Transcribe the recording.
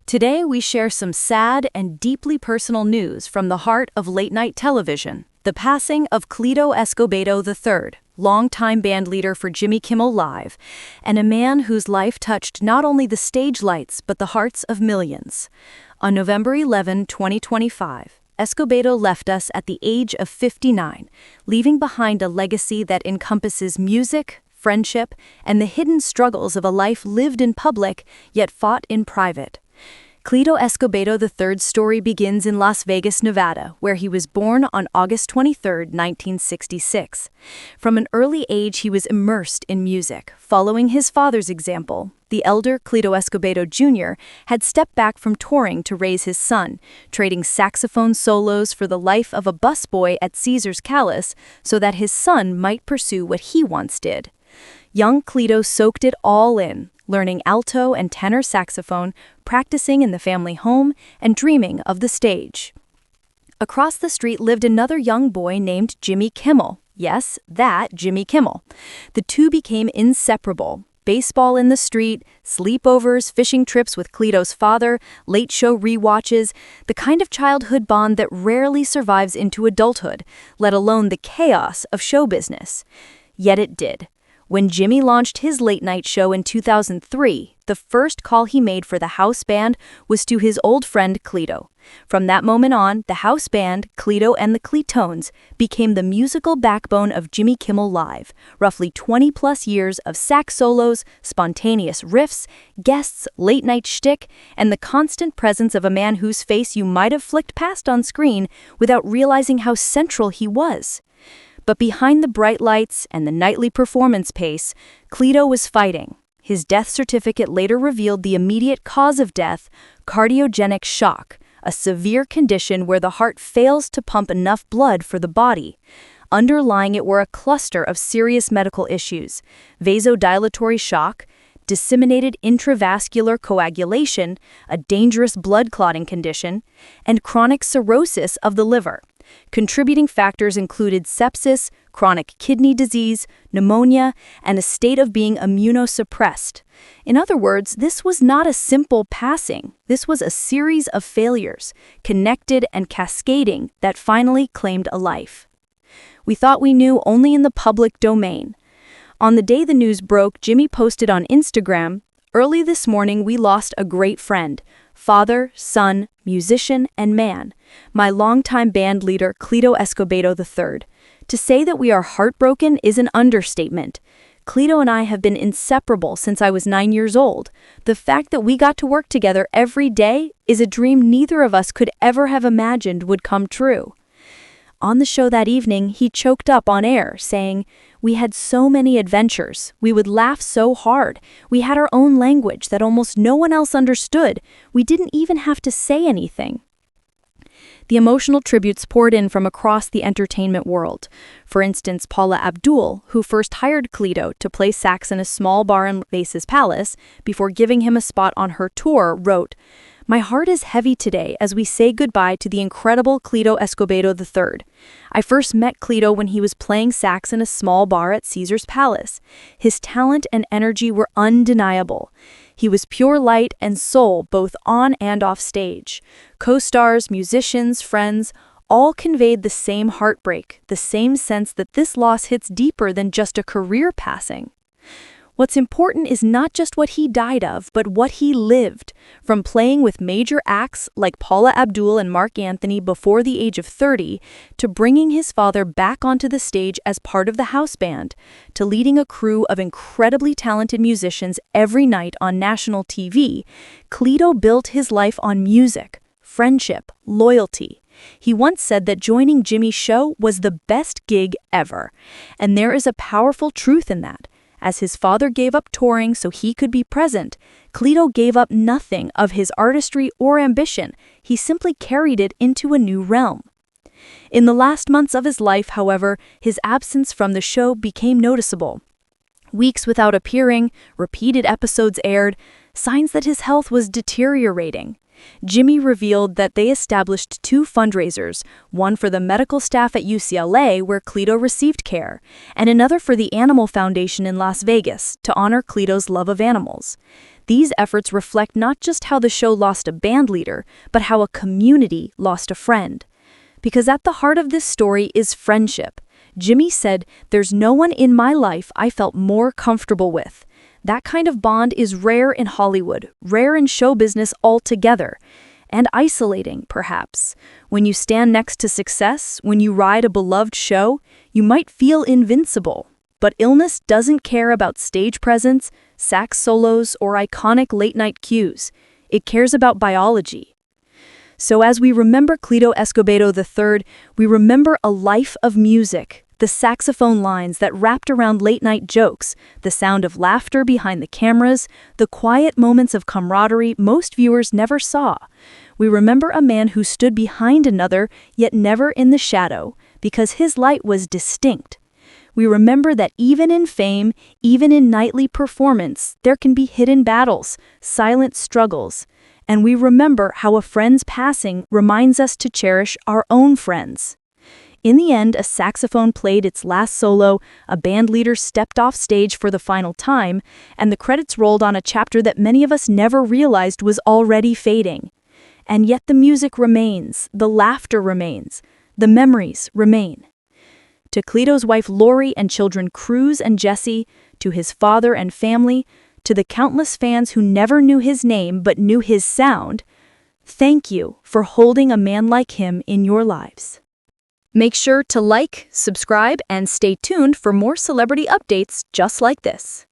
Today we share some sad and deeply personal news from the heart of late-night television. The passing of Cleto Escobedo III, longtime band leader for Jimmy Kimmel Live, and a man whose life touched not only the stage lights but the hearts of millions. On November 11, 2025, Escobedo left us at the age of 59, leaving behind a legacy that encompasses music, friendship, and the hidden struggles of a life lived in public yet fought in private. Cleto Escobedo III's story begins in Las Vegas, Nevada, where he was born on August 23, 1966. From an early age, he was immersed in music, following his father's example. The elder Cleto Escobedo Jr. had stepped back from touring to raise his son, trading saxophone solos for the life of a busboy at Caesar's Palace so that his son might pursue what he once did. Young Cleto soaked it all in, learning alto and tenor saxophone, practicing in the family home, and dreaming of the stage. Across the street lived another young boy named Jimmy Kimmel. Yes, that Jimmy Kimmel. The two became inseparable. Baseball in the street, sleepovers, fishing trips with Cleto's father, late show rewatches, the kind of childhood bond that rarely survives into adulthood, let alone the chaos of show business. Yet it did. When Jimmy launched his late-night show in 2003, the first call he made for the house band was to his old friend Cleto. From that moment on, the house band, Cleto and the Cletones, became the musical backbone of Jimmy Kimmel Live, roughly 20-plus years of sax solos, spontaneous riffs, guests, late-night shtick, and the constant presence of a man whose face you might have flicked past on screen without realizing how central he was. But behind the bright lights and the nightly performance pace, Cleto was fighting. His death certificate later revealed the immediate cause of death, cardiogenic shock, a severe condition where the heart fails to pump enough blood for the body. Underlying it were a cluster of serious medical issues: vasodilatory shock, disseminated intravascular coagulation, a dangerous blood clotting condition, and chronic cirrhosis of the liver. Contributing factors included sepsis, chronic kidney disease, pneumonia, and a state of being immunosuppressed. In other words, this was not a simple passing. This was a series of failures, connected and cascading, that finally claimed a life. We thought we knew only in the public domain. On the day the news broke, Jimmy posted on Instagram, "Early this morning we lost a great friend, father, son, musician, and man, my longtime band leader Cleto Escobedo III. To say that we are heartbroken is an understatement. Cleto and I have been inseparable since I was 9 years old. The fact that we got to work together every day is a dream neither of us could ever have imagined would come true." On the show that evening, he choked up on air, saying, "We had so many adventures. We would laugh so hard. We had our own language that almost no one else understood. We didn't even have to say anything." The emotional tributes poured in from across the entertainment world. For instance, Paula Abdul, who first hired Cleto to play sax in a small bar in Caesar's Palace before giving him a spot on her tour, wrote, "My heart is heavy today as we say goodbye to the incredible Cleto Escobedo III. I first met Cleto when he was playing sax in a small bar at Caesar's Palace. His talent and energy were undeniable. He was pure light and soul both on and off stage. Co-stars, musicians, friends, all conveyed the same heartbreak, the same sense that this loss hits deeper than just a career passing. What's important is not just what he died of, but what he lived. From playing with major acts like Paula Abdul and Mark Anthony before the age of 30, to bringing his father back onto the stage as part of the house band, to leading a crew of incredibly talented musicians every night on national TV, Cleto built his life on music, friendship, loyalty. He once said that joining Jimmy's show was the best gig ever. And there is a powerful truth in that. As his father gave up touring so he could be present, Cleto gave up nothing of his artistry or ambition. He simply carried it into a new realm. In the last months of his life, however, his absence from the show became noticeable. Weeks without appearing, repeated episodes aired, signs that his health was deteriorating. Jimmy revealed that they established 2 fundraisers, one for the medical staff at UCLA where Cleto received care, and another for the Animal Foundation in Las Vegas to honor Cleto's love of animals. These efforts reflect not just how the show lost a band leader, but how a community lost a friend. Because at the heart of this story is friendship. Jimmy said, "There's no one in my life I felt more comfortable with." That kind of bond is rare in Hollywood, rare in show business altogether. And isolating, perhaps. When you stand next to success, when you ride a beloved show, you might feel invincible. But illness doesn't care about stage presence, sax solos, or iconic late-night cues. It cares about biology. So as we remember Cleto Escobedo III, we remember a life of music, the saxophone lines that wrapped around late-night jokes, the sound of laughter behind the cameras, the quiet moments of camaraderie most viewers never saw. We remember a man who stood behind another, yet never in the shadow, because his light was distinct. We remember that even in fame, even in nightly performance, there can be hidden battles, silent struggles. And we remember how a friend's passing reminds us to cherish our own friends. In the end, a saxophone played its last solo, a band leader stepped off stage for the final time, and the credits rolled on a chapter that many of us never realized was already fading. And yet the music remains, the laughter remains, the memories remain. To Cleto's wife Lori and children Cruz and Jesse, to his father and family, to the countless fans who never knew his name but knew his sound, thank you for holding a man like him in your lives. Make sure to like, subscribe, and stay tuned for more celebrity updates just like this.